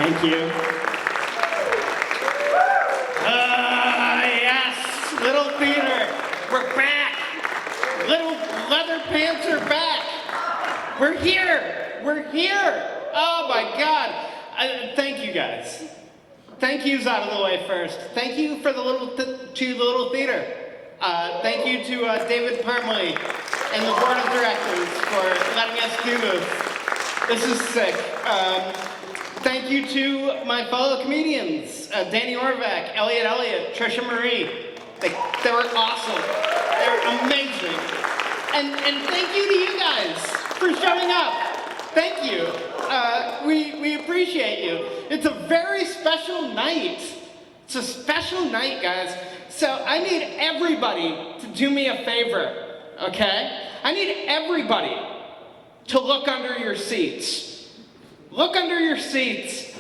Thank you. Yes, Little Theater, we're back. Little Leather Pants are back. We're here. We're here. Oh my God. Thank you guys. Thank you's out of the way first. Thank you for the Little Theater. Thank you to David Parmley and the board of directors for letting us do this. This is sick. Thank you to my fellow comedians, Danny Orvac, Elliot, Trisha Marie. They were awesome. They're amazing. And thank you to you guys for showing up. Thank you. We appreciate you. It's a very special night. It's a special night, guys. So I need everybody to do me a favor, okay? I need everybody to look under your seats. Look under your seats.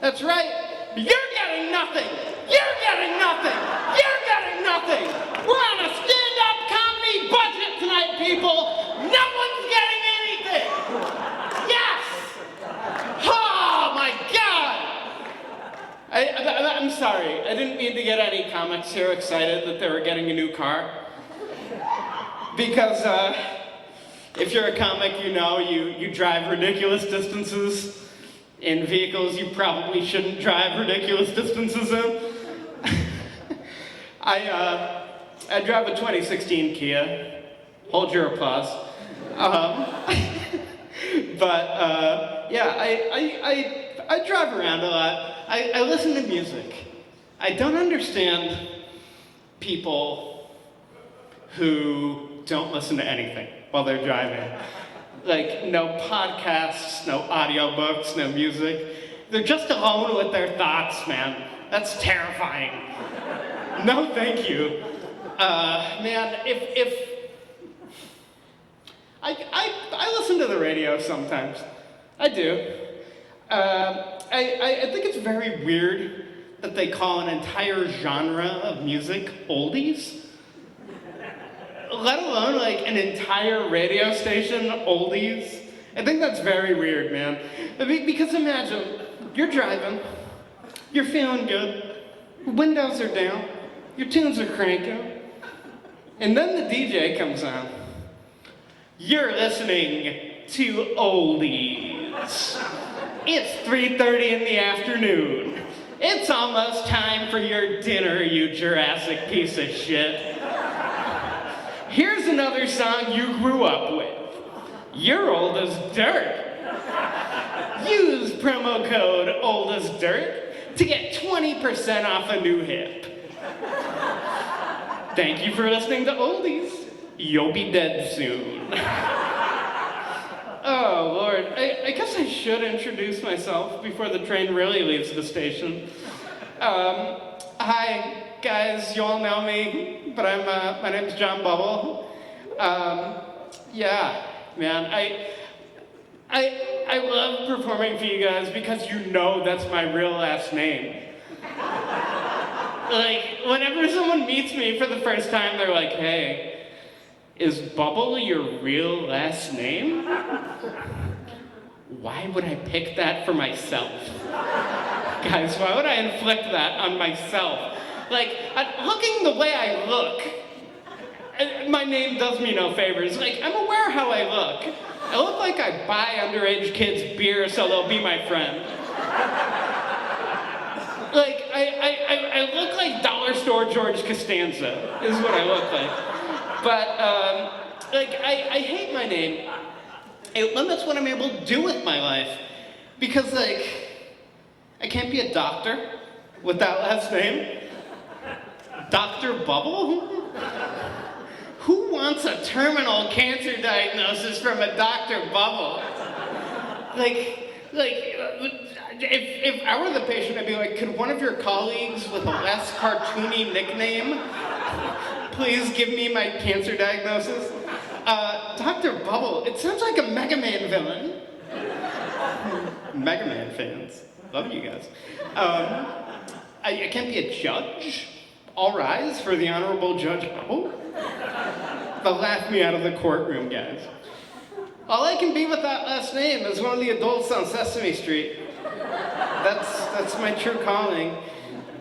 That's right. You're getting nothing. You're getting nothing. You're getting nothing. We're on a stand-up comedy budget tonight, people. No one's getting anything. Yes. Oh, my God. I'm sorry. I didn't mean to get any comics here excited that they were getting a new car. Because, if you're a comic, you know you drive ridiculous distances in vehicles you probably shouldn't drive ridiculous distances in. I drive a 2016 Kia. Hold your applause. Yeah, I drive around a lot. I listen to music. I don't understand people who don't listen to anything while they're driving. Like, no podcasts, no audiobooks, no music. They're just alone with their thoughts, man. That's terrifying. No, thank you. Man, if I listen to the radio sometimes. I do. I think it's very weird that they call an entire genre of music oldies. Let alone like an entire radio station oldies. I think that's very weird, man. Because imagine, you're driving, you're feeling good, windows are down, your tunes are cranking, and then the DJ comes on. You're listening to oldies. It's 3:30 in the afternoon. It's almost time for your dinner, you Jurassic piece of shit. Here's another song you grew up with. You're old as dirt. Use promo code old as dirt to get 20% off a new hip. Thank you for listening to Oldies. You'll be dead soon. Oh, Lord. I guess I should introduce myself before the train really leaves the station. Hi. Guys, you all know me, but my name's John Bubble. Yeah, man, I love performing for you guys because you know that's my real last name. Like, whenever someone meets me for the first time, they're like, hey, is Bubble your real last name? Why would I pick that for myself? Guys, why would I inflict that on myself? Like, looking the way I look, my name does me no favors. Like, I'm aware how I look. I look like I buy underage kids beer so they'll be my friend. Like, I look like dollar store George Costanza, is what I look like. But, like, I hate my name. It limits what I'm able to do with my life. Because, like, I can't be a doctor with that last name. Dr. Bubble? Who wants a terminal cancer diagnosis from a Dr. Bubble? Like, if I were the patient, I'd be like, could one of your colleagues with a less cartoony nickname please give me my cancer diagnosis? Dr. Bubble, it sounds like a Mega Man villain. Mega Man fans, love you guys. I can't be a judge. All rise for the Honorable Judge Bubble. They'll laugh me out of the courtroom, guys. All I can be with that last name is one of the adults on Sesame Street. That's That's my true calling.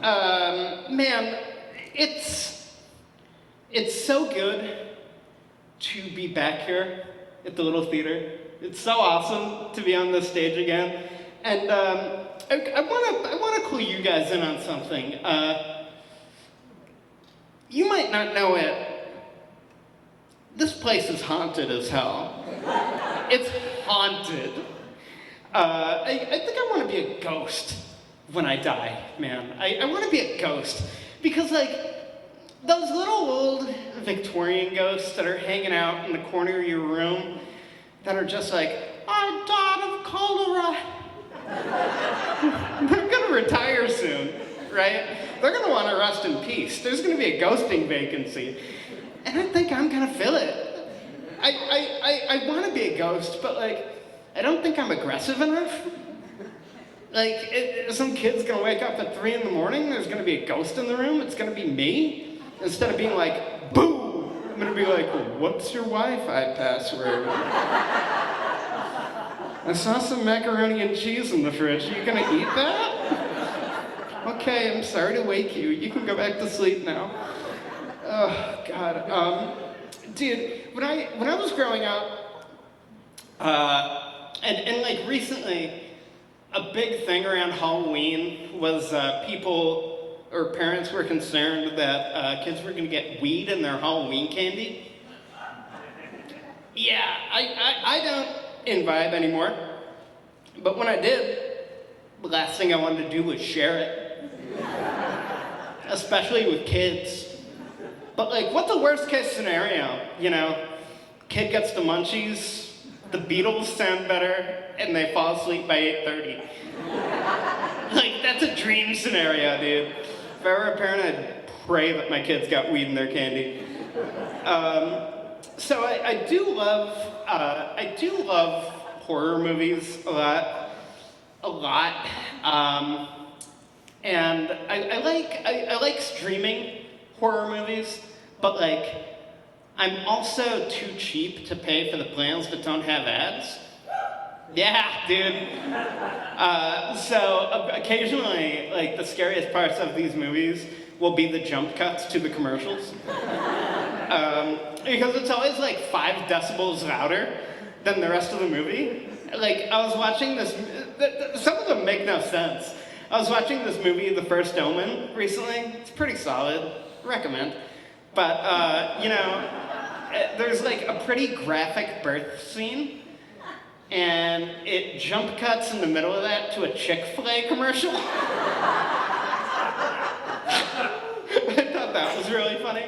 Man, it's so good to be back here at the Little Theater. It's so awesome to be on this stage again. And I want to clue you guys in on something. You might not know it. This place is haunted as hell. It's haunted. I think I want to be a ghost when I die, man. I want to be a ghost. Because, like, those little old Victorian ghosts that are hanging out in the corner of your room that are just like, I died of cholera. They're gonna retire soon, right? They're gonna want to rest in peace. There's gonna be a ghosting vacancy. And I think I'm gonna fill it. I want to be a ghost, but like, I don't think I'm aggressive enough. Like, some kid's gonna wake up at 3 in the morning, there's gonna be a ghost in the room, it's gonna be me. Instead of being like, boo, I'm gonna be like, what's your Wi-Fi password? I saw some macaroni and cheese in the fridge, are you gonna eat that? Okay, I'm sorry to wake you, you can go back to sleep now. Oh, God. Dude, when I was growing up, and like recently, a big thing around Halloween was people or parents were concerned that kids were gonna get weed in their Halloween candy. Yeah, I don't imbibe anymore, but when I did, the last thing I wanted to do was share it, especially with kids. But like, what's the worst case scenario? You know, kid gets the munchies, the Beatles sound better, and they fall asleep by 8:30. Like, that's a dream scenario, dude. If I were a parent, I'd pray that my kids got weed in their candy. So I do love horror movies a lot. And I like streaming horror movies, but like, I'm also too cheap to pay for the plans that don't have ads. Yeah, dude. So occasionally, like, the scariest parts of these movies will be the jump cuts to the commercials. Because it's always like 5 decibels louder than the rest of the movie. Like, I was watching this, some of them make no sense. I was watching this movie, The First Omen, recently. It's pretty solid, recommend. But, you know, there's like a pretty graphic birth scene, and it jump cuts in the middle of that to a Chick-fil-A commercial. I thought that was really funny.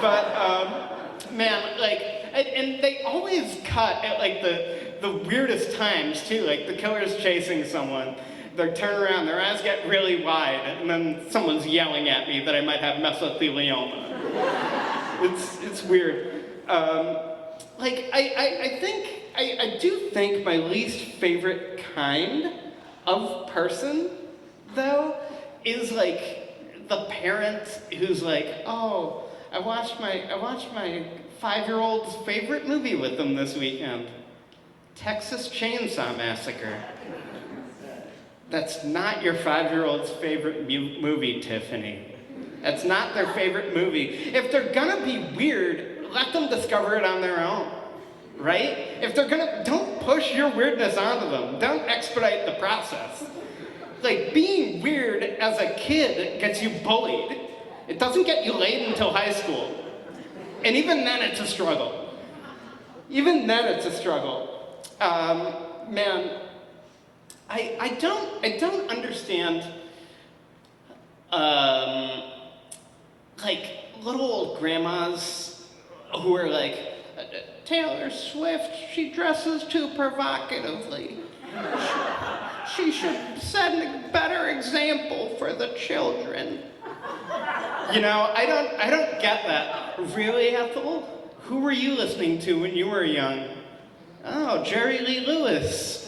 But, man, like, and they always cut at like the weirdest times too. Like, the killer's chasing someone, they turn around, their eyes get really wide, and then someone's yelling at me that I might have mesothelioma. It's weird. Like, I do think my least favorite kind of person, though, is like the parent who's like, oh, I watched my 5-year-old's favorite movie with them this weekend, Texas Chainsaw Massacre. That's not your 5-year-old's favorite movie, Tiffany. That's not their favorite movie. If they're gonna be weird, let them discover it on their own, right? If they're gonna, don't push your weirdness onto them. Don't expedite the process. Like, being weird as a kid gets you bullied. It doesn't get you laid until high school. And even then it's a struggle. Even then it's a struggle. Man, I don't understand, like, little old grandmas who are like, Taylor Swift, she dresses too provocatively. She should set a better example for the children. You know, I don't get that. Really, Ethel? Who were you listening to when you were young? Oh, Jerry Lee Lewis.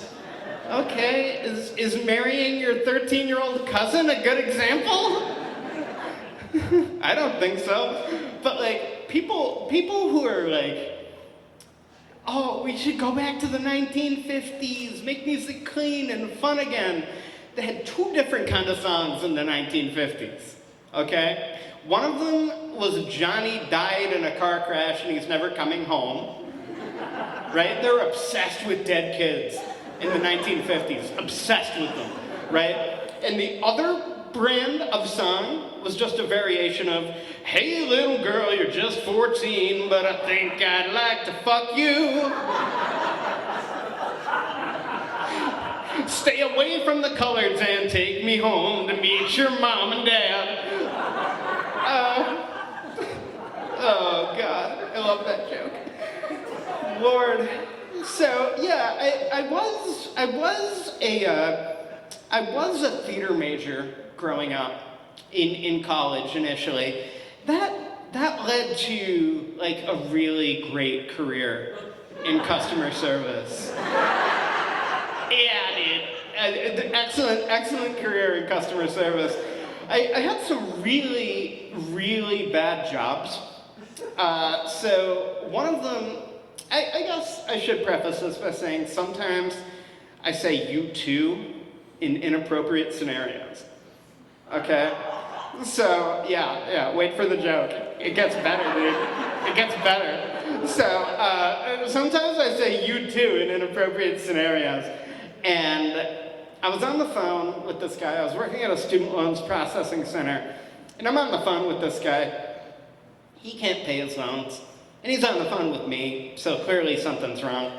Okay, is marrying your 13-year-old cousin a good example? I don't think so. But like, people who are like, oh, we should go back to the 1950s, make music clean and fun again. they had two different kind of songs in the 1950s, okay? One of them was Johnny died in a car crash and he's never coming home, right? They were obsessed with dead kids in the 1950s, obsessed with them, right? And the other brand of song was just a variation of, hey little girl, you're just 14, but I think I'd like to fuck you. Stay away from the coloreds and take me home to meet your mom and dad. Oh God, I love that joke. Lord. So yeah, I was a theater major growing up in college initially. That led to like a really great career in customer service. Yeah, dude. Excellent career in customer service. I had some really, really bad jobs. So one of them, I guess I should preface this by saying sometimes I say you too in inappropriate scenarios. Okay? So, yeah, wait for the joke. It gets better, dude. It gets better. So, sometimes I say you too in inappropriate scenarios. And I was on the phone with this guy. I was working at a student loans processing center. And I'm on the phone with this guy. He can't pay his loans. And he's on the phone with me, so clearly something's wrong.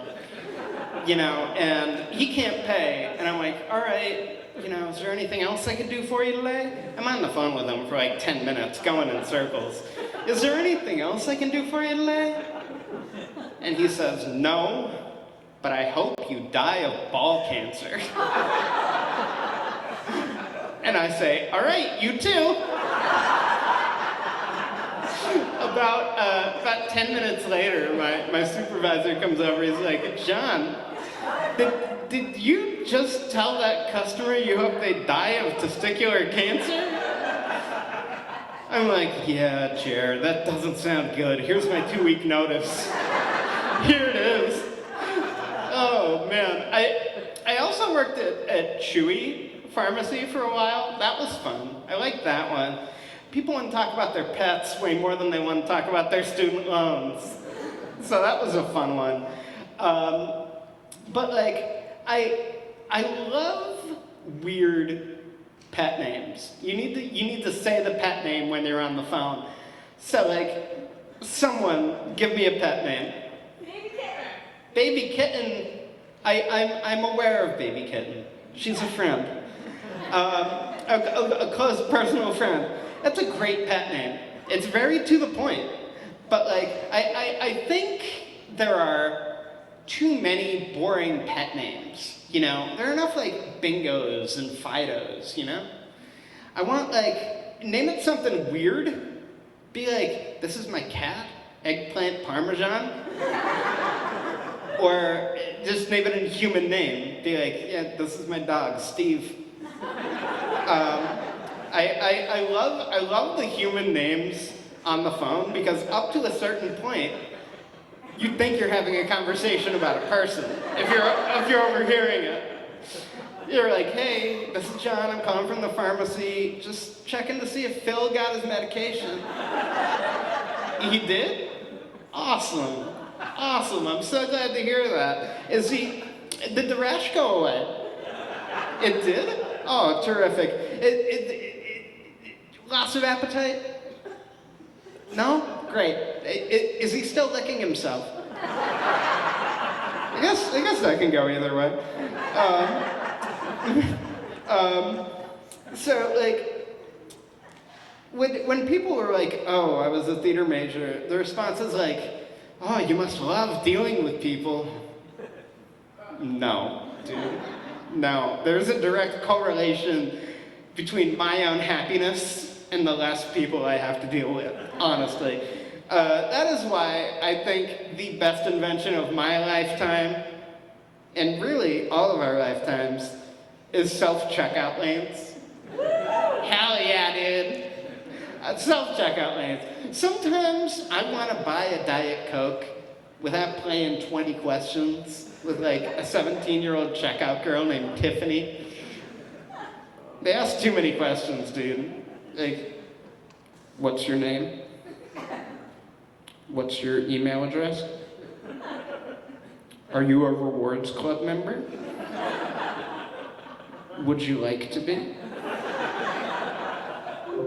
You know, and he can't pay. And I'm like, all right, you know, is there anything else I could do for you today? I'm on the phone with him for like 10 minutes, going in circles. Is there anything else I can do for you today? And he says, no, but I hope you die of ball cancer. And I say, all right, you too. About 10 minutes later, my supervisor comes over, he's like, John, did you just tell that customer you hope they die of testicular cancer? I'm like, yeah, Jer, that doesn't sound good. Here's my 2-week notice. Here it is. Oh, man. I also worked at Chewy Pharmacy for a while. That was fun. I liked that one. People want to talk about their pets way more than they want to talk about their student loans. So that was a fun one. But like, I love weird pet names. You need to say the pet name when you're on the phone. So like, someone give me a pet name. Baby Kitten. Baby Kitten. I'm aware of Baby Kitten. She's a friend. A close personal friend. That's a great pet name. It's very to the point. But like, I think there are too many boring pet names, you know? There are enough like Bingos and Fidos, you know? I want like, name it something weird. Be like, this is my cat, Eggplant Parmesan. Or just name it a human name. Be like, yeah, this is my dog, Steve. I love the human names on the phone because up to a certain point, you think you're having a conversation about a person if you're overhearing it. You're like, hey, this is John, I'm calling from the pharmacy, just checking to see if Phil got his medication. He did? Awesome, I'm so glad to hear that. Did the rash go away? It did? Oh, terrific. Lots of appetite? No? Great. Is he still licking himself? I guess that can go either way. So like, when people were like, oh, I was a theater major, the response is like, oh, you must love dealing with people. No, dude. No. There's a direct correlation between my own happiness and the less people I have to deal with, honestly. That is why I think the best invention of my lifetime, and really all of our lifetimes, is self-checkout lanes. Hell yeah, dude. Self-checkout lanes. Sometimes I want to buy a Diet Coke without playing 20 questions with like a 17-year-old checkout girl named Tiffany. They ask too many questions, dude. Like, what's your name? What's your email address? Are you a rewards club member? Would you like to be?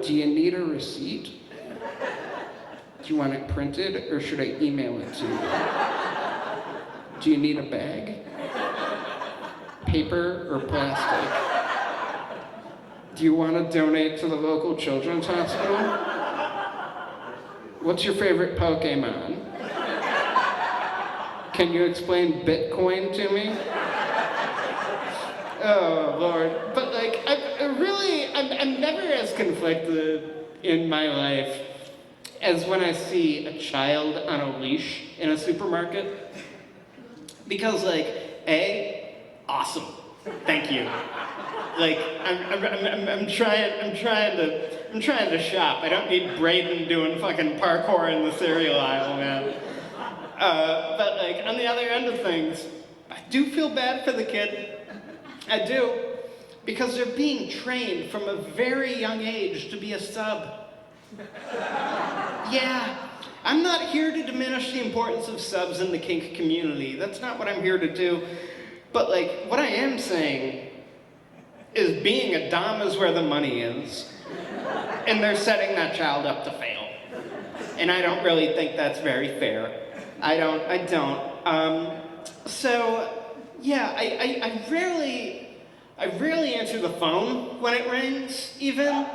Do you need a receipt? Do you want it printed, or should I email it to you? Do you need a bag? Paper or plastic? Do you want to donate to the local children's hospital? What's your favorite Pokemon? Can you explain Bitcoin to me? Oh, Lord. But, like, I'm never as conflicted in my life as when I see a child on a leash in a supermarket. Because, like, A, awesome. Thank you. Like, I'm trying to shop. I don't need Braden doing fucking parkour in the cereal aisle, man. But, like, on the other end of things, I do feel bad for the kid. I do. Because they're being trained from a very young age to be a sub. Yeah. I'm not here to diminish the importance of subs in the kink community. That's not what I'm here to do. But, like, what I am saying is being a dom is where the money is. And they're setting that child up to fail. And I don't really think that's very fair. I don't. So, yeah, I rarely answer the phone when it rings, even.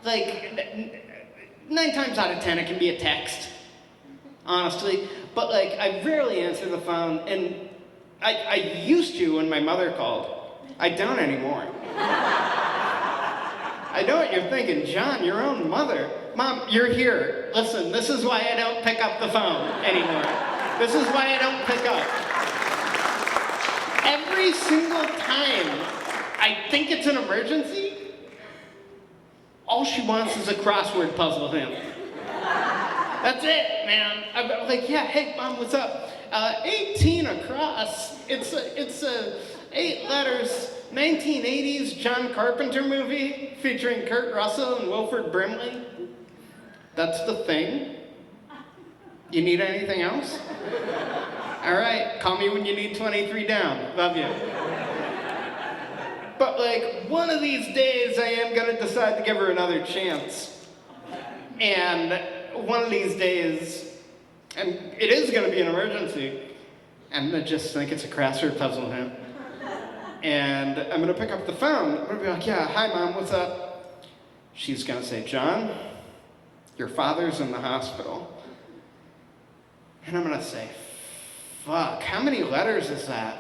Like, 9 times out of 10 it can be a text, honestly. But, like, I rarely answer the phone, and I used to when my mother called. I don't anymore. I know what you're thinking, John, your own mother. Mom, you're here. Listen, this is why I don't pick up the phone anymore. This is why I don't pick up. Every single time I think it's an emergency, all she wants is a crossword puzzle hymn. That's it, man. I'm like, yeah, hey, Mom, what's up? 18 across. It's 8 letters. 1980s John Carpenter movie featuring Kurt Russell and Wilford Brimley. That's the thing. You need anything else? All right, call me when you need 23 down. Love you. But, like, one of these days I am gonna decide to give her another chance. And one of these days, and it is gonna be an emergency, I'm gonna just think it's a crossword puzzle hymn. And I'm gonna pick up the phone. I'm gonna be like, yeah, hi, Mom, what's up? She's gonna say, John, your father's in the hospital. And I'm gonna say, fuck, how many letters is that?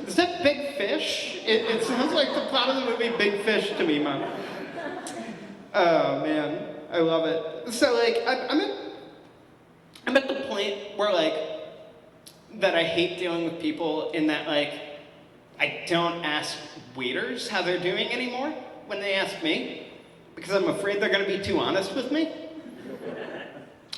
Is that Big Fish? It sounds like the plot of the movie Big Fish to me, Mom. Oh, man, I love it. So, like, I'm at the point where, like, that I hate dealing with people in that, like, I don't ask waiters how they're doing anymore when they ask me, because I'm afraid they're gonna be too honest with me.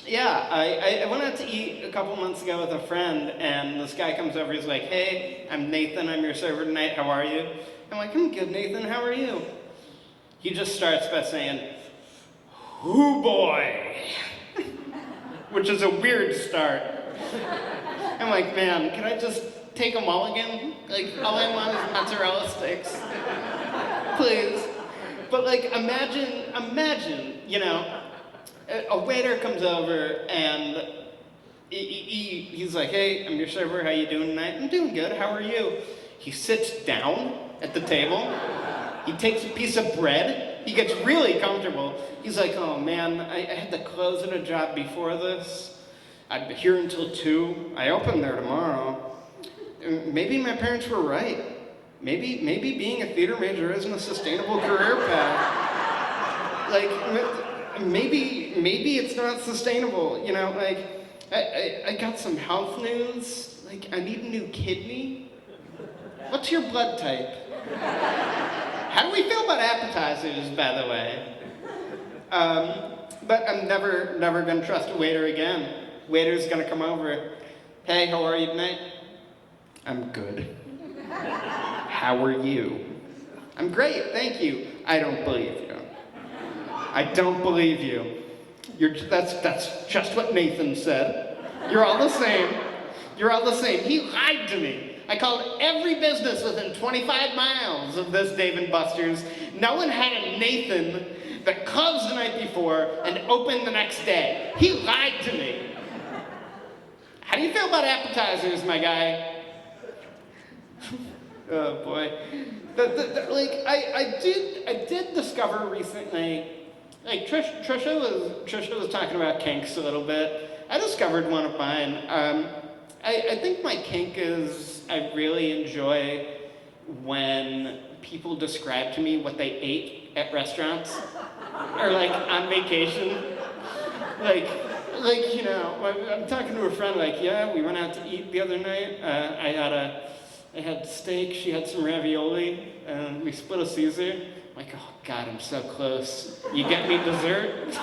Yeah, I went out to eat a couple months ago with a friend, and this guy comes over, he's like, hey, I'm Nathan, I'm your server tonight, how are you? I'm like, I'm good, Nathan, how are you? He just starts by saying, hoo boy, which is a weird start. I'm like, man, can I just take a mulligan? Like, all I want is mozzarella sticks. Please. But, like, imagine, you know, a waiter comes over and he's like, hey, I'm your server, how you doing tonight? I'm doing good, how are you? He sits down at the table, he takes a piece of bread, he gets really comfortable. He's like, oh man, I had to close at a job before this. I'd be here until 2. I open there tomorrow. Maybe my parents were right. Maybe being a theater major isn't a sustainable career path. Like, maybe it's not sustainable, you know, like, I got some health news, like, I need a new kidney. What's your blood type? How do we feel about appetizers, by the way? But I'm never gonna trust a waiter again. Waiter's gonna come over, hey, how are you tonight? I'm good. How are you? I'm great, thank you. I don't believe you. I don't believe you. That's just what Nathan said. You're all the same. You're all the same. He lied to me. I called every business within 25 miles of this Dave & Buster's. No one had a Nathan that closed the night before and opened the next day. He lied to me. How do you feel about appetizers, my guy? Oh boy. I did discover recently, like Trisha was talking about kinks a little bit. I discovered one of mine. I think my kink is I really enjoy when people describe to me what they ate at restaurants or like on vacation. Like you know, I'm talking to a friend like, yeah, we went out to eat the other night. I had steak, she had some ravioli, and we split a Caesar. I'm like, oh God, I'm so close. You get me dessert?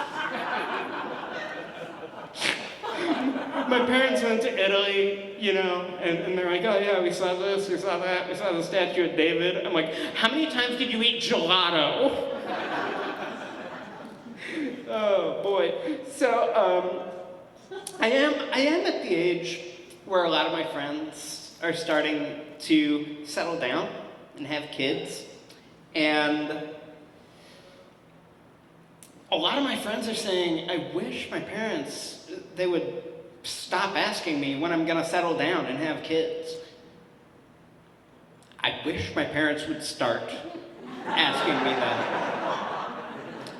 My parents went to Italy, you know, and they're like, oh yeah, we saw this, we saw that, we saw the statue of David. I'm like, how many times did you eat gelato? Oh boy. So I am at the age where a lot of my friends are starting to settle down and have kids. And a lot of my friends are saying, I wish my parents, they would stop asking me when I'm gonna settle down and have kids. I wish my parents would start asking me that.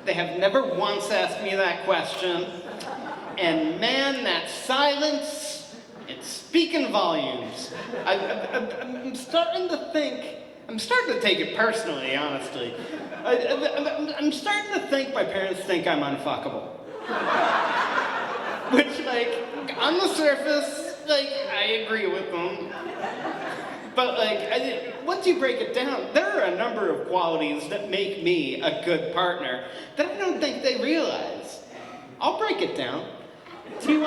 They have never once asked me that question. And man, that silence, it's speaking volumes. I'm starting to take it personally, honestly. I'm starting to think my parents think I'm unfuckable. Which, like, on the surface, like, I agree with them. But, like, once you break it down, there are a number of qualities that make me a good partner that I don't think they realize. I'll break it down. Do you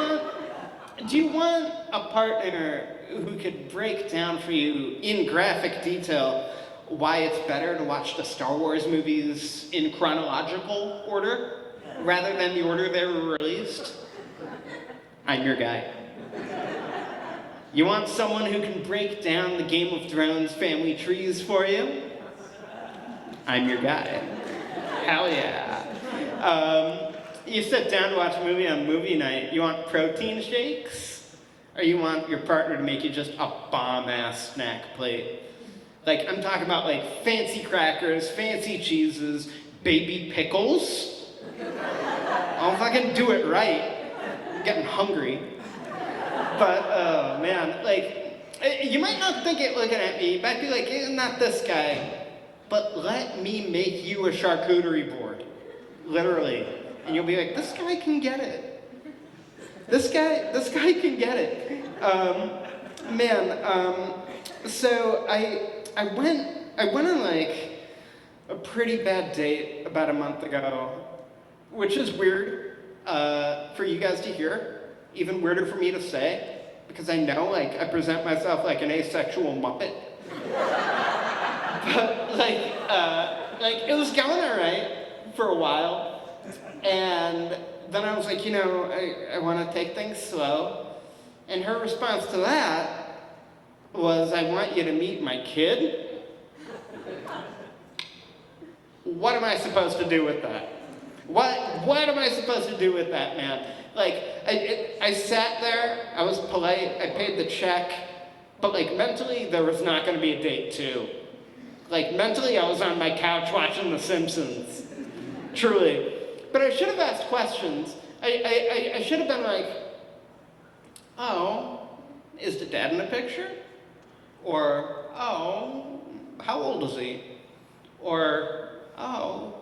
want a partner who could break down for you in graphic detail why it's better to watch the Star Wars movies in chronological order rather than the order they were released? I'm your guy. You want someone who can break down the Game of Thrones family trees for you? I'm your guy. Hell yeah. You sit down to watch a movie on movie night, you want protein shakes? Or you want your partner to make you just a bomb-ass snack plate? Like, I'm talking about like fancy crackers, fancy cheeses, baby pickles. I'll fucking do it right. I'm getting hungry. But, oh man, like, you might not think it looking at me, you might be like, not this guy. But let me make you a charcuterie board. Literally. And you'll be like, this guy can get it. This guy can get it. So I went on like a pretty bad date about a month ago, which is weird for you guys to hear, even weirder for me to say, because I know like I present myself like an asexual muppet. But like it was going all right for a while. And then I was like, you know, I want to take things slow. And her response to that was, I want you to meet my kid. What am I supposed to do with that? What am I supposed to do with that, man? Like, I sat there, I was polite, I paid the check, but like mentally, there was not going to be a date too. Like mentally, I was on my couch watching The Simpsons. Truly. But I should have asked questions. I should have been like, oh, is the dad in the picture? Or, oh, how old is he? Or, oh,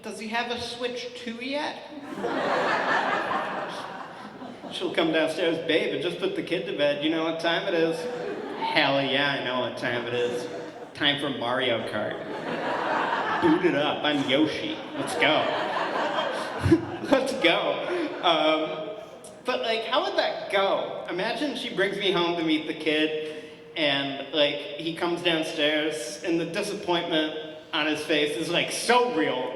does he have a Switch 2 yet? She'll come downstairs, babe, I just put the kid to bed. You know what time it is? Hell yeah, I know what time it is. Time for Mario Kart. Boot it up, I'm Yoshi. Let's go. Let's go. But like, how would that go? Imagine she brings me home to meet the kid, and like he comes downstairs, and the disappointment on his face is like so real.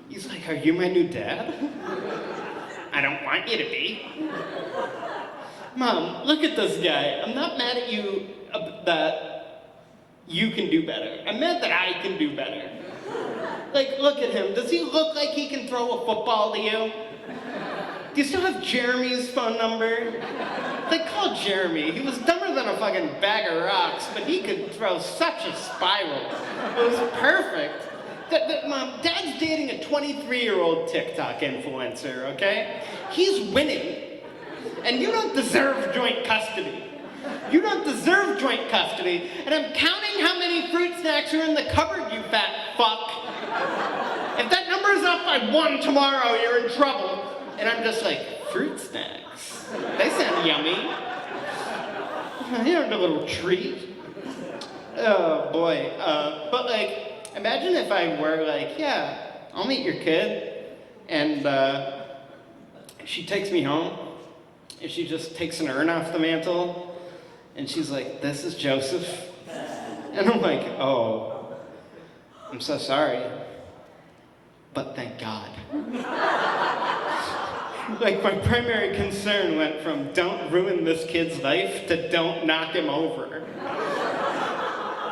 He's like, "Are you my new dad?" "I don't want you to be." "Mom, look at this guy. I'm not mad at you that you can do better. I'm mad that I can do better. Like, look at him. Does he look like he can throw a football to you? Do you still have Jeremy's phone number? Like, call Jeremy. He was dumber than a fucking bag of rocks, but he could throw such a spiral. It was perfect." Mom, Dad's dating a 23-year-old TikTok influencer, okay? He's winning. And you don't deserve joint custody. You don't deserve joint custody, and I'm counting how many fruit snacks are in the cupboard, you fat fuck. If that number's up by 1 tomorrow, you're in trouble. And I'm just like, fruit snacks? They sound yummy. Here's a little treat. Oh boy. But like, imagine if I were like, yeah, I'll meet your kid, and she takes me home, and she just takes an urn off the mantle, and she's like, "This is Joseph." And I'm like, "Oh, I'm so sorry, but thank God." Like, my primary concern went from don't ruin this kid's life to don't knock him over.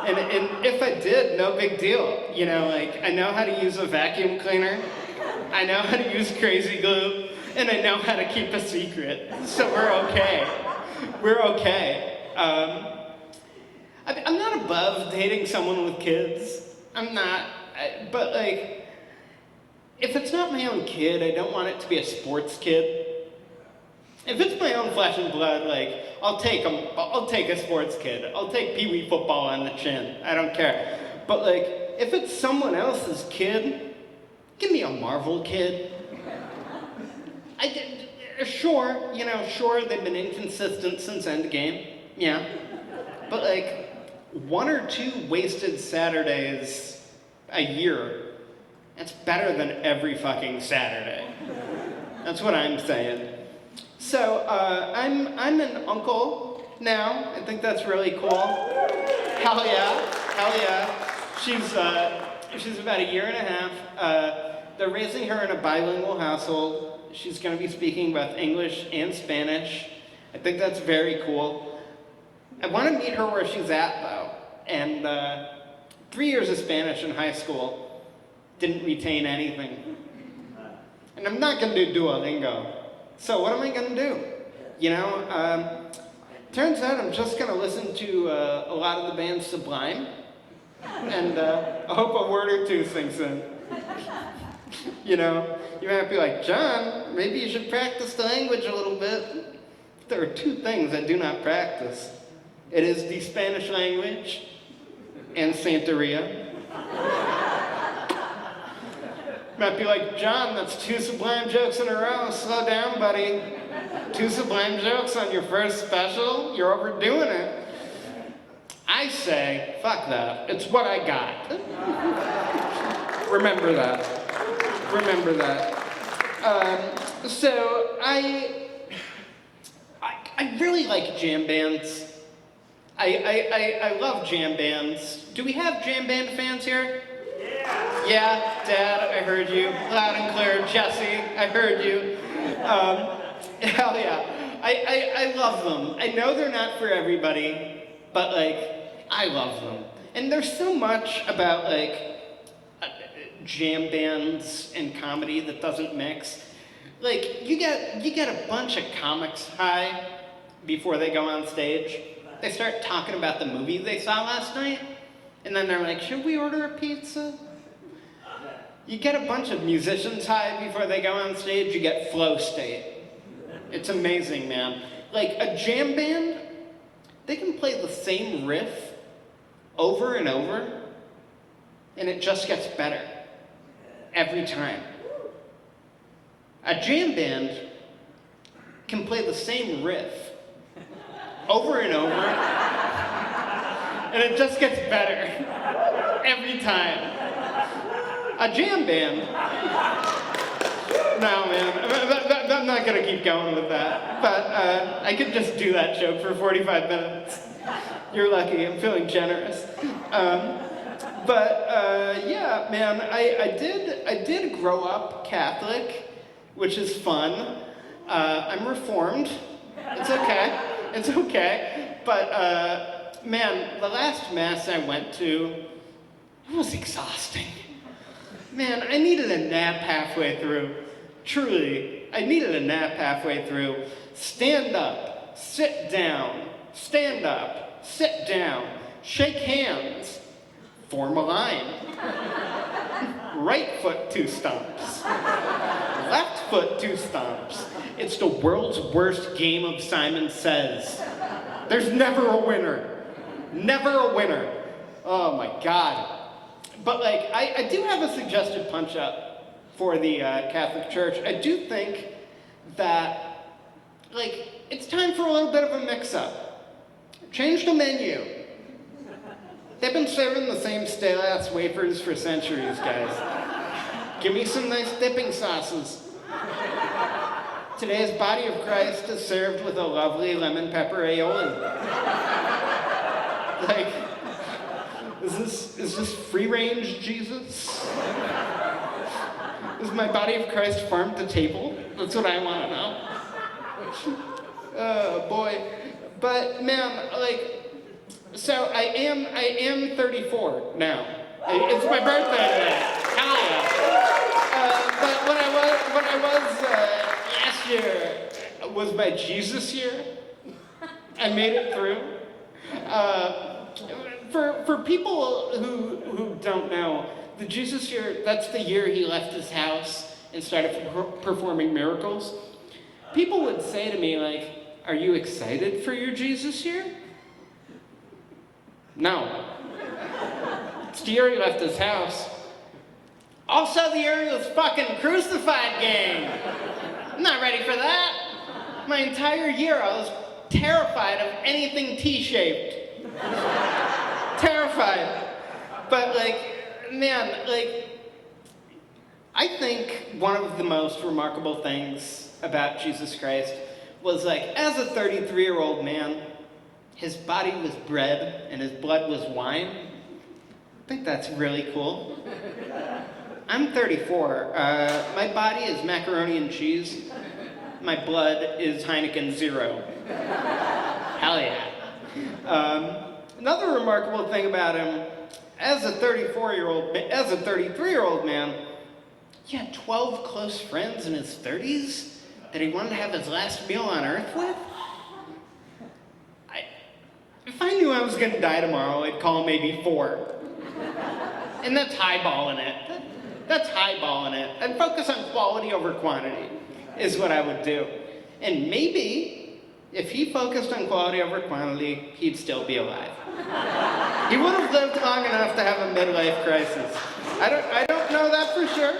And if I did, no big deal. You know, like, I know how to use a vacuum cleaner, I know how to use crazy glue, and I know how to keep a secret. So we're okay. We're okay. I'm not above dating someone with kids. I'm not. But, like, if it's not my own kid, I don't want it to be a sports kid. If it's my own flesh and blood, like, I'll take a sports kid. I'll take Pee Wee football on the chin. I don't care. But, like, if it's someone else's kid, give me a Marvel kid. Sure, they've been inconsistent since Endgame. Yeah. But, like, 1 or 2 wasted Saturdays a year, that's better than every fucking Saturday. That's what I'm saying. So, I'm an uncle now. I think that's really cool. Hell yeah. She's about a year and a half. They're raising her in a bilingual household. She's gonna be speaking both English and Spanish. I think that's very cool. I wanna meet her where she's at, though. And 3 years of Spanish in high school, didn't retain anything. And I'm not gonna do Duolingo. So what am I gonna do? You know, turns out I'm just gonna listen to a lot of the band Sublime, and I hope a word or two sinks in. You know, you might be like, "John, maybe you should practice the language a little bit." There are 2 things I do not practice. It is the Spanish language and Santeria. Might be like, "John, that's 2 Sublime jokes in a row. Slow down, buddy. 2 Sublime jokes on your first special? You're overdoing it." I say, fuck that. It's what I got. Remember that. So I really like jam bands. I love jam bands. Do we have jam band fans here? Yeah, Dad, I heard you. Loud and clear. Jesse, I heard you. Hell yeah. I love them. I know they're not for everybody, but, like, I love them. And there's so much about, like, jam bands and comedy that doesn't mix. Like, you get a bunch of comics high before they go on stage. They start talking about the movie they saw last night, and then they're like, "Should we order a pizza?" You get a bunch of musicians high before they go on stage, you get flow state. It's amazing, man. Like, a jam band, they can play the same riff over and over, and it just gets better every time. A jam band can play the same riff over and over, and it just gets better every time. A jam band, no man, I'm not gonna keep going with that, but I could just do that joke for 45 minutes. You're lucky, I'm feeling generous. Yeah, man, I did grow up Catholic, which is fun. I'm Reformed. It's okay. It's okay. But man, the last Mass I went to, it was exhausting. Man, I needed a nap halfway through. Truly, I needed a nap halfway through. Stand up, sit down, stand up, sit down, shake hands, form a line. Right foot, 2 stomps. Left foot, 2 stomps. It's the world's worst game of Simon Says. There's never a winner. Never a winner. Oh my God. But like, I do have a suggested punch-up for the Catholic Church. I do think that, like, it's time for a little bit of a mix-up. Change the menu. They've been serving the same stale-ass wafers for centuries, guys. Give me some nice dipping sauces. Today's body of Christ is served with a lovely lemon pepper aioli. Like, is this free-range Jesus? Is my body of Christ farm to table? That's what I want to know. Oh boy. But man, like, so I am 34 now. It's my birthday today. Hell yeah. But what I was last year was my Jesus year. I made it through. For people who don't know, the Jesus year, that's the year he left his house and started performing miracles. People would say to me, like, are you excited for your Jesus year? No. It's the year he left his house. Also the year he was fucking crucified, gang. I'm not ready for that. My entire year I was terrified of anything T-shaped. Terrified. But like, man, like, I think one of the most remarkable things about Jesus Christ was, like, as a 33-year-old man, his body was bread and his blood was wine. I think that's really cool. I'm 34. My body is macaroni and cheese. My blood is Heineken Zero. Hell yeah. Another remarkable thing about him, as a 33-year-old man, he had 12 close friends in his 30s that he wanted to have his last meal on Earth with. If I knew I was going to die tomorrow, I'd call maybe 4. And that's highballing it. That's highballing it. I'd focus on quality over quantity, is what I would do. And maybe, if he focused on quality over quantity, he'd still be alive. He would have lived long enough to have a midlife crisis. I don't know that for sure.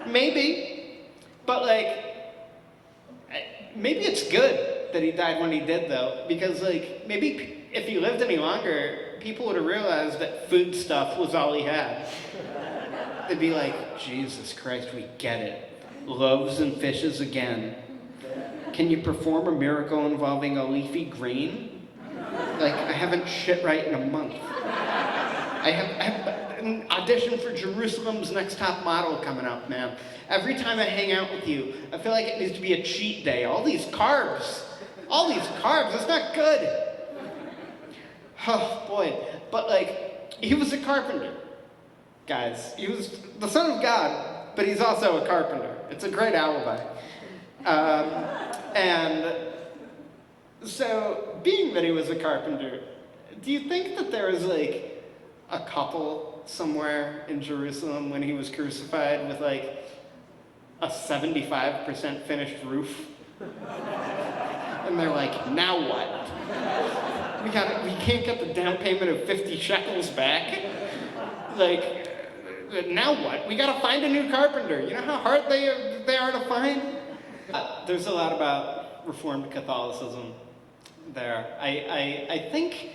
Maybe. But like, maybe it's good that he died when he did, though, because like, maybe if he lived any longer, people would have realized that food stuff was all he had. They'd be like, Jesus Christ, we get it. Loaves and fishes again. Can you perform a miracle involving a leafy green? Like, I haven't shit right in a month. I have an audition for Jerusalem's Next Top Model coming up, man. Every time I hang out with you, I feel like it needs to be a cheat day. All these carbs, it's not good. Oh, boy. But, like, he was a carpenter, guys. He was the Son of God, but he's also a carpenter. It's a great alibi. And so, being that he was a carpenter, do you think that there was, like, a couple somewhere in Jerusalem when he was crucified with, like, a 75% finished roof? And they're like, now what? We can't get the down payment of 50 shekels back. Like, now what? We gotta find a new carpenter. You know how hard they are to find? There's a lot about Reformed Catholicism there. I think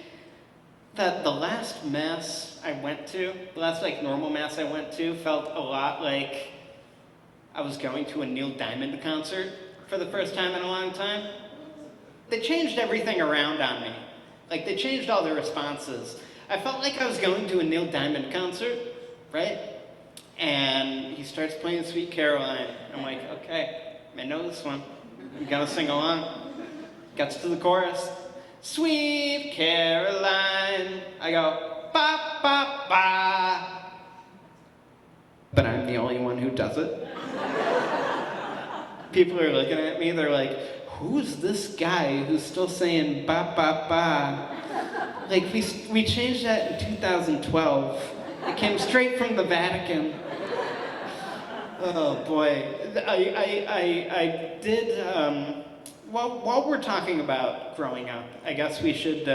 that the last Mass I went to, the last like normal Mass I went to, felt a lot like I was going to a Neil Diamond concert for the first time in a long time. They changed everything around on me. Like, they changed all the responses. I felt like I was going to a Neil Diamond concert, right? And he starts playing Sweet Caroline. I'm like, okay, I know this one. I'm gonna sing along. Gets to the chorus. Sweet Caroline. I go, ba, ba, ba. But I'm the only one who does it. People are looking at me, they're like, who's this guy who's still saying ba, ba, ba? Like, we changed that in 2012. It came straight from the Vatican. Oh boy. I did, while we're talking about growing up, I guess we should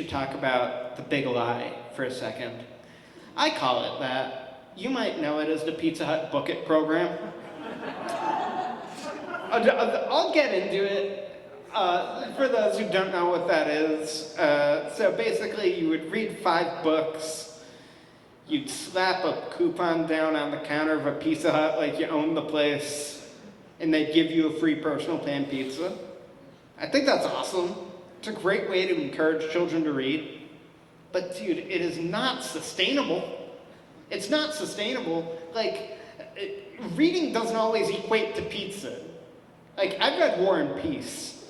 talk about The Big Lie for a second. I call it that. You might know it as the Pizza Hut Book It program. I'll get into it. For those who don't know what that is, so basically you would read 5 books, you'd slap a coupon down on the counter of a Pizza Hut like you own the place, and they'd give you a free personal pan pizza. I think that's awesome. It's a great way to encourage children to read. But dude, it is not sustainable. It's not sustainable. Like, reading doesn't always equate to pizza. Like, I've read War and Peace.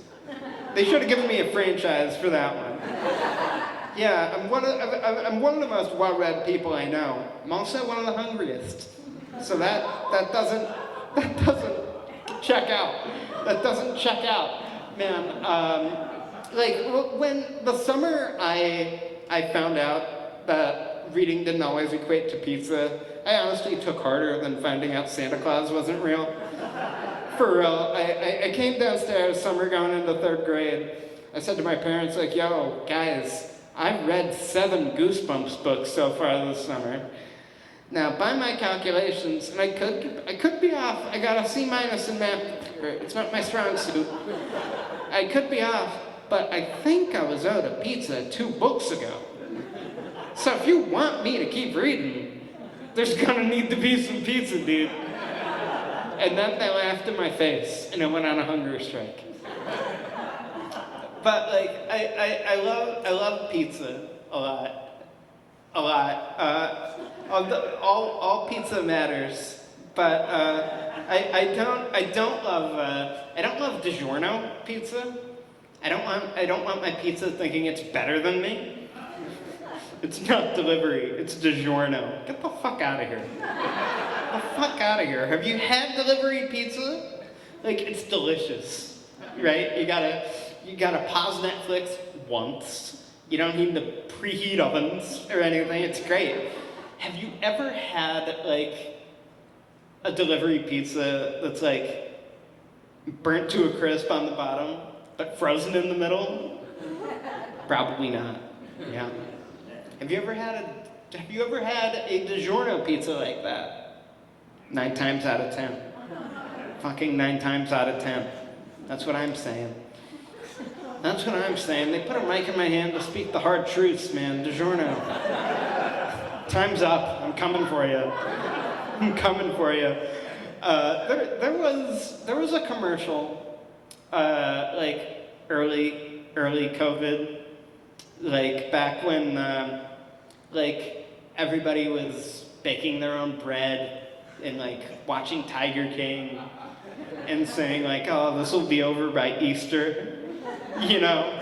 They should have given me a franchise for that one. Yeah, I'm one of the most well-read people I know. I'm also one of the hungriest. So that doesn't check out. That doesn't check out, man. Like, when the summer I found out that reading didn't always equate to pizza, I honestly took harder than finding out Santa Claus wasn't real. For real, I came downstairs, summer going into 3rd grade. I said to my parents, like, yo, guys, I've read 7 Goosebumps books so far this summer. Now, by my calculations, and I could be off, I got a C- in math, it's not my strong suit. I could be off, but I think I was owed a pizza 2 books ago. So if you want me to keep reading, there's gonna need to be some pizza, dude. And then they laughed in my face, and I went on a hunger strike. But like, I love pizza a lot. All pizza matters, but I don't love DiGiorno pizza. I don't want my pizza thinking it's better than me. It's not delivery, it's DiGiorno. Get the fuck out of here. Get the fuck out of here. Have you had delivery pizza? Like, it's delicious, right? You gotta pause Netflix once. You don't need to preheat ovens or anything, it's great. Have you ever had, like, a delivery pizza that's, like, burnt to a crisp on the bottom, but frozen in the middle? Probably not, yeah. Have you ever had a DiGiorno pizza like that? 9 times out of 10. Fucking 9 times out of 10. That's what I'm saying. That's what I'm saying. They put a mic in my hand to speak the hard truths, man. DiGiorno. Time's up. I'm coming for you. I'm coming for you. There was a commercial, like early COVID, like back when like everybody was baking their own bread and like watching Tiger King and saying like, oh, this will be over by Easter, you know.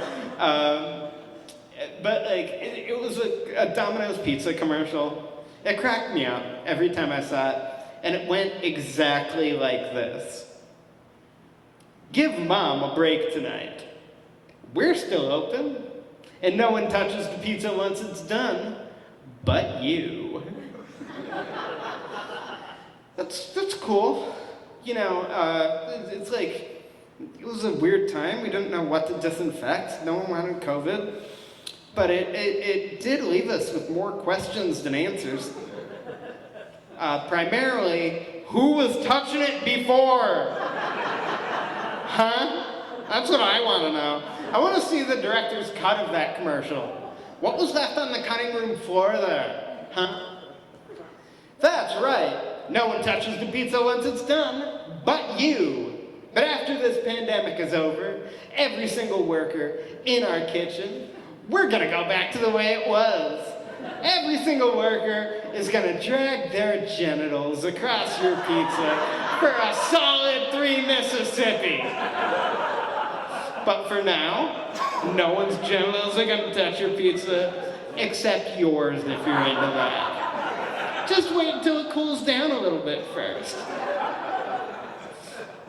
But like it was a Domino's pizza commercial. It cracked me up every time I saw it, and it went exactly like this. Give mom a break tonight. We're still open, and no one touches the pizza once it's done, but you. That's cool. You know, it's like, it was a weird time. We didn't know what to disinfect. No one wanted COVID. But it did leave us with more questions than answers. Primarily, who was touching it before? Huh? That's what I want to know. I want to see the director's cut of that commercial. What was left on the cutting room floor there? Huh? That's right. No one touches the pizza once it's done, but you. But after this pandemic is over, every single worker in our kitchen, we're gonna go back to the way it was. Every single worker is gonna drag their genitals across your pizza for a solid 3 Mississippi. But for now, no one's genitals are gonna touch your pizza, except yours if you're into that. Just wait until it cools down a little bit first.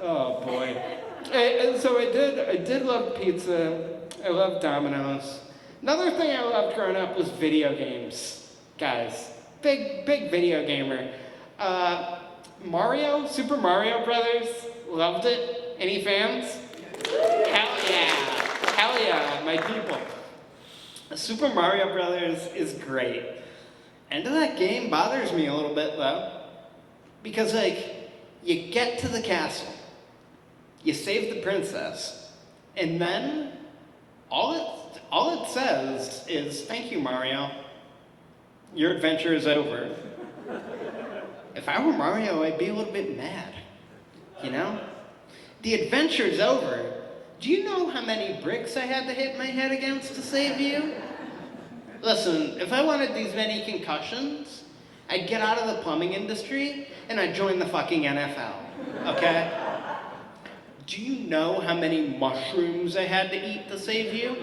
Oh boy. And so I did love pizza. I love Domino's. Another thing I loved growing up was video games. Guys, big video gamer. Super Mario Brothers, loved it. Any fans? Hell yeah, my people. Super Mario Brothers is great. End of that game bothers me a little bit though. Because you get to the castle, you save the princess, and then all it says is, "Thank you, Mario. Your adventure is over." If I were Mario, I'd be a little bit mad, you know? The adventure's over. Do you know how many bricks I had to hit my head against to save you? Listen, if I wanted these many concussions, I'd get out of the plumbing industry and I'd join the fucking NFL, okay? Do you know how many mushrooms I had to eat to save you?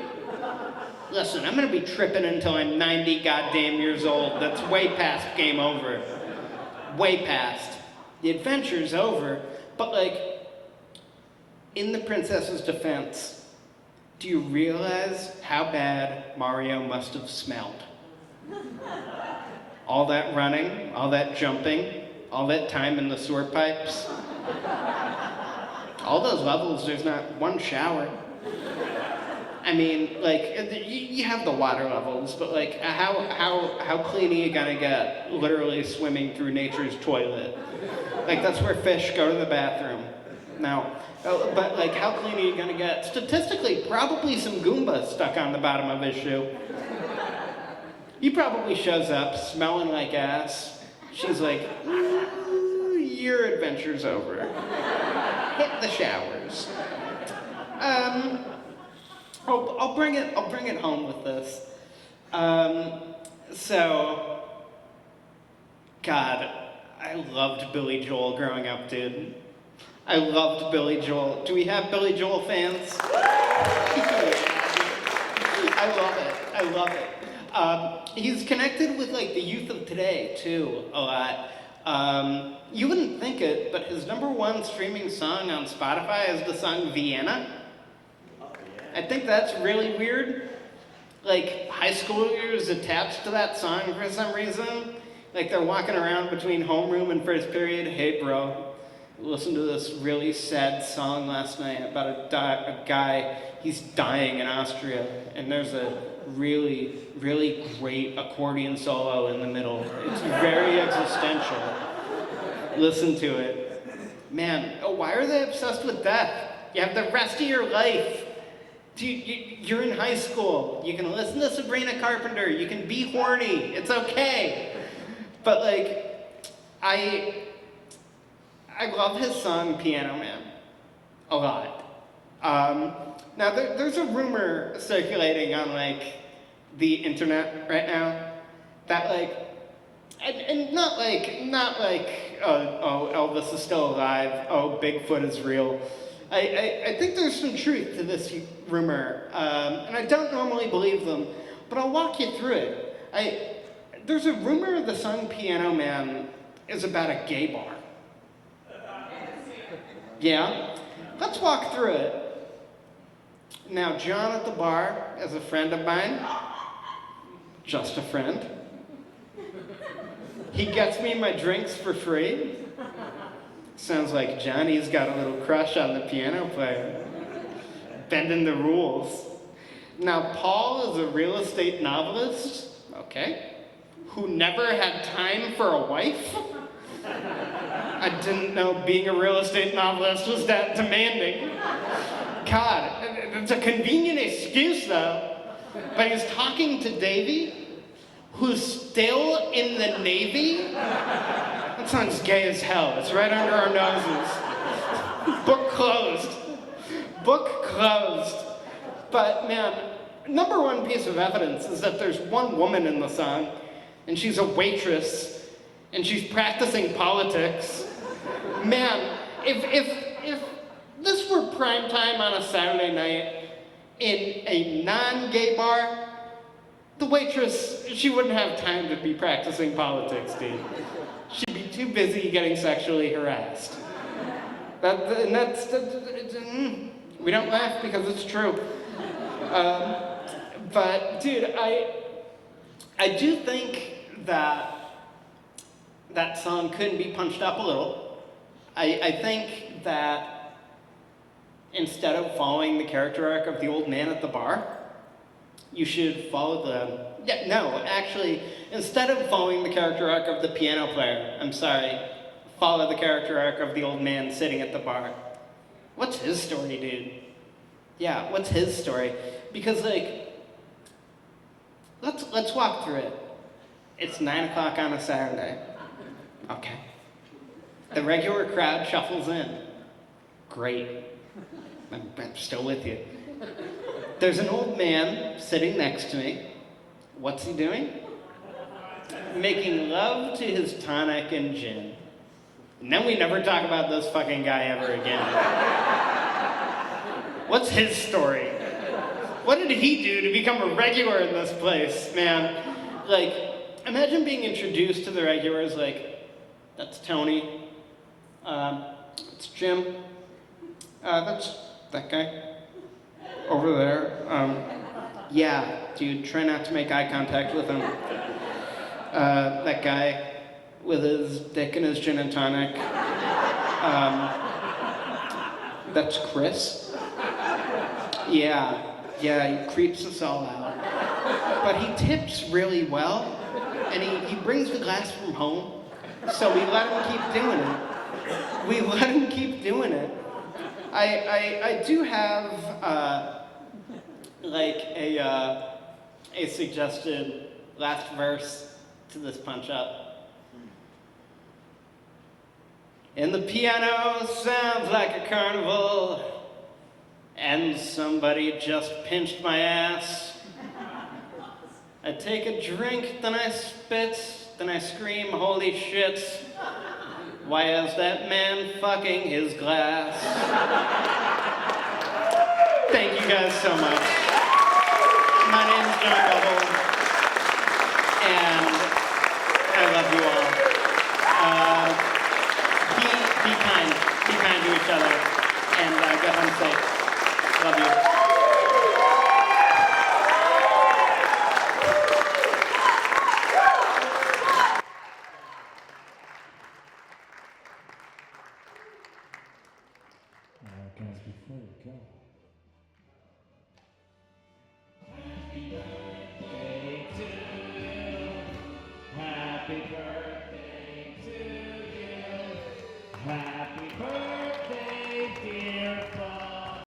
Listen, I'm gonna be tripping until I'm 90 goddamn years old. That's way past game over. Way past. The adventure's over, but in the princess's defense, do you realize how bad Mario must have smelled? All that running, all that jumping, all that time in the sewer pipes. All those levels, there's not one shower. I mean, you have the water levels, but how clean are you gonna get literally swimming through nature's toilet? That's where fish go to the bathroom. Now, but how clean are you gonna get? Statistically, probably some Goombas stuck on the bottom of his shoe. He probably shows up smelling like ass. She's like, "Ooh, your adventure's over. Hit the showers." I'll bring it home with this. God, I loved Billy Joel growing up, dude. I loved Billy Joel. Do we have Billy Joel fans? I love it. He's connected with the youth of today too a lot. You wouldn't think it, but his #1 streaming song on Spotify is the song Vienna. I think that's really weird. High schoolers attached to that song for some reason. They're walking around between homeroom and first period. "Hey bro, listened to this really sad song last night about a guy, he's dying in Austria, and there's a really, really great accordion solo in the middle. It's very existential. Listen to it." Man, why are they obsessed with death? You have the rest of your life. You're in high school. You can listen to Sabrina Carpenter. You can be horny. It's okay. But I love his song Piano Man a lot. Now there's a rumor circulating on the internet right now that and not oh Elvis is still alive, oh Bigfoot is real. I think there's some truth to this rumor, and I don't normally believe them, but I'll walk you through it. There's a rumor the song Piano Man is about a gay bar. Yeah? Let's walk through it. Now, John at the bar is a friend of mine. Just a friend. He gets me my drinks for free. Sounds like Johnny's got a little crush on the piano player. Bending the rules. Now, Paul is a real estate novelist. Okay. Who never had time for a wife? I didn't know being a real estate novelist was that demanding. God, it's a convenient excuse though. But he's talking to Davy, who's still in the Navy. That song's gay as hell. It's right under our noses. Book closed. Book closed. But man, number one piece of evidence is that there's one woman in the song, and she's a waitress, and she's practicing politics. Man, if this were prime time on a Saturday night in a non-gay bar, the waitress, she wouldn't have time to be practicing politics, dude. She'd be too busy getting sexually harassed. We don't laugh because it's true. But dude, I do think that song couldn't be punched up a little. I think that instead of following the character arc of the old man at the bar, you should follow instead of following the character arc of the piano player, follow the character arc of the old man sitting at the bar. What's his story, dude? Yeah, what's his story? Because let's walk through it. It's 9 o'clock on a Saturday. Okay. The regular crowd shuffles in. Great. I'm still with you. There's an old man sitting next to me. What's he doing? Making love to his tonic and gin. And then we never talk about this fucking guy ever again. What's his story? What did he do to become a regular in this place, man? Imagine being introduced to the regulars that's Tony. It's Jim. That's that guy over there. Yeah, dude, try not to make eye contact with him. That guy with his dick and his gin and tonic. That's Chris. Yeah, he creeps us all out. But he tips really well, and he brings the glass from home, so we let him keep doing it. I do have a suggested last verse to this punch up. And the piano sounds like a carnival, and somebody just pinched my ass. I take a drink, then I spit, then I scream, holy shit. Why is that man fucking his glass? Thank you guys so much. My name is John Bubble, and I love you all. Be kind to each other, and get home safe. Love you. Guys, before we go. Happy birthday to you. Happy birthday.